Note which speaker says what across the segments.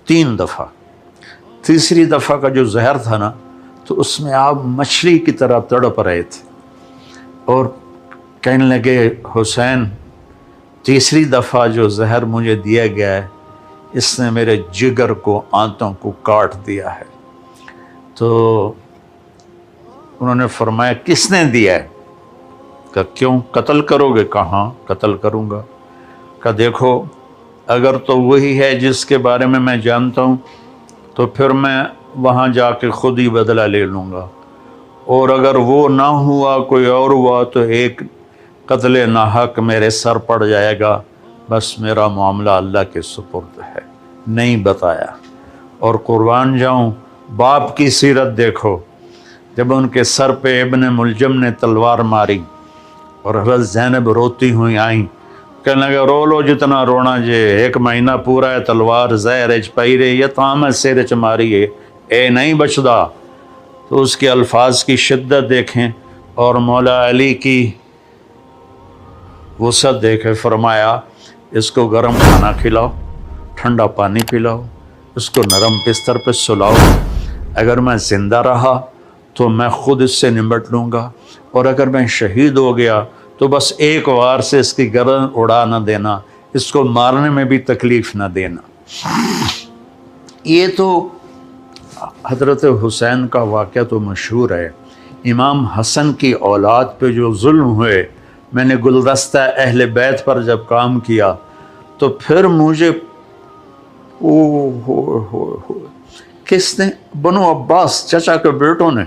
Speaker 1: 3 دفعہ. تیسری دفعہ کا جو زہر تھا نا تو اس میں آپ مچھلی کی طرح تڑپ رہے تھے اور کہنے لگے حسین تیسری دفعہ جو زہر مجھے دیا گیا ہے اس نے میرے جگر کو آنتوں کو کاٹ دیا ہے. تو انہوں نے فرمایا کس نے دیا ہے؟ کہ کیوں قتل کرو گے؟ کہاں قتل کروں گا. کہ دیکھو اگر تو وہی ہے جس کے بارے میں میں جانتا ہوں تو پھر میں وہاں جا کے خود ہی بدلہ لے لوں گا، اور اگر وہ نہ ہوا کوئی اور ہوا تو ایک قتل ناحق میرے سر پڑ جائے گا. بس میرا معاملہ اللہ کے سپرد ہے. نہیں بتایا. اور قربان جاؤں باپ کی سیرت دیکھو، جب ان کے سر پہ ابن ملجم نے تلوار ماری اور حضرت زینب روتی ہوئی آئیں، کہنے لگا رو لو جتنا رونا جے، 1 مہینہ پورا ہے تلوار زہر اچ پئی رہی ہے تام سر چ ماری ہے اے نہیں بچدا. تو اس کے الفاظ کی شدت دیکھیں اور مولا علی کی وسعت دیکھیں. فرمایا اس کو گرم کھانا کھلاؤ، ٹھنڈا پانی پلاؤ، اس کو نرم بستر پہ سلاؤ. اگر میں زندہ رہا تو میں خود اس سے نمٹ لوں گا، اور اگر میں شہید ہو گیا تو بس ایک وار سے اس کی گردن اڑا نہ دینا، اس کو مارنے میں بھی تکلیف نہ دینا. یہ تو حضرت حسین کا واقعہ تو مشہور ہے. امام حسن کی اولاد پہ جو ظلم ہوئے، میں نے گلدستہ اہل بیت پر جب کام کیا تو پھر مجھے کس نے؟ بنو عباس چچا کے بیٹوں نے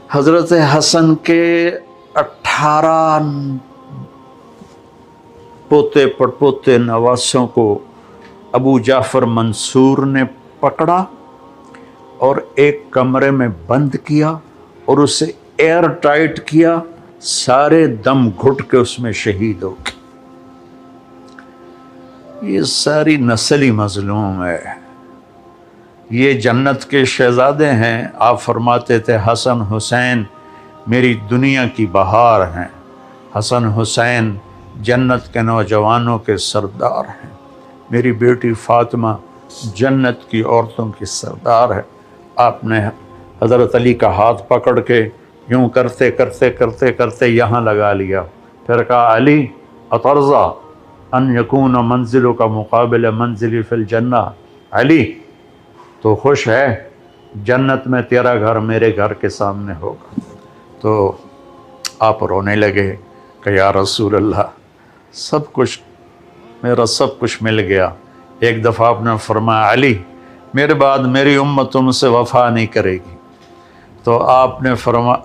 Speaker 1: حضرت حسن کے 18 پوتے پڑپوتے نواسوں کو ابو جعفر منصور نے پکڑا اور ایک کمرے میں بند کیا اور اسے ایئر ٹائٹ کیا، سارے دم گھٹ کے اس میں شہید ہو گئے. یہ ساری نسل ہی مظلوم ہے. یہ جنت کے شہزادے ہیں. آپ فرماتے تھے حسن حسین میری دنیا کی بہار ہیں، حسن حسین جنت کے نوجوانوں کے سردار ہیں، میری بیٹی فاطمہ جنت کی عورتوں کی سردار ہے. آپ نے حضرت علی کا ہاتھ پکڑ کے یوں کرتے کرتے کرتے کرتے یہاں لگا لیا، پھر کہا علی اترضا ان یکون منزلوں کا مقابل منزلی فی الجنہ. علی تو خوش ہے جنت میں تیرا گھر میرے گھر کے سامنے ہوگا. تو آپ رونے لگے کہ یا رسول اللہ سب کچھ میرا سب کچھ مل گیا. ایک دفعہ آپ نے فرمایا علی میرے بعد میری امت تم سے وفا نہیں کرے گی. تو آپ نے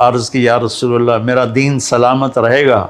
Speaker 1: عرض کی یا رسول اللہ میرا دین سلامت رہے گا؟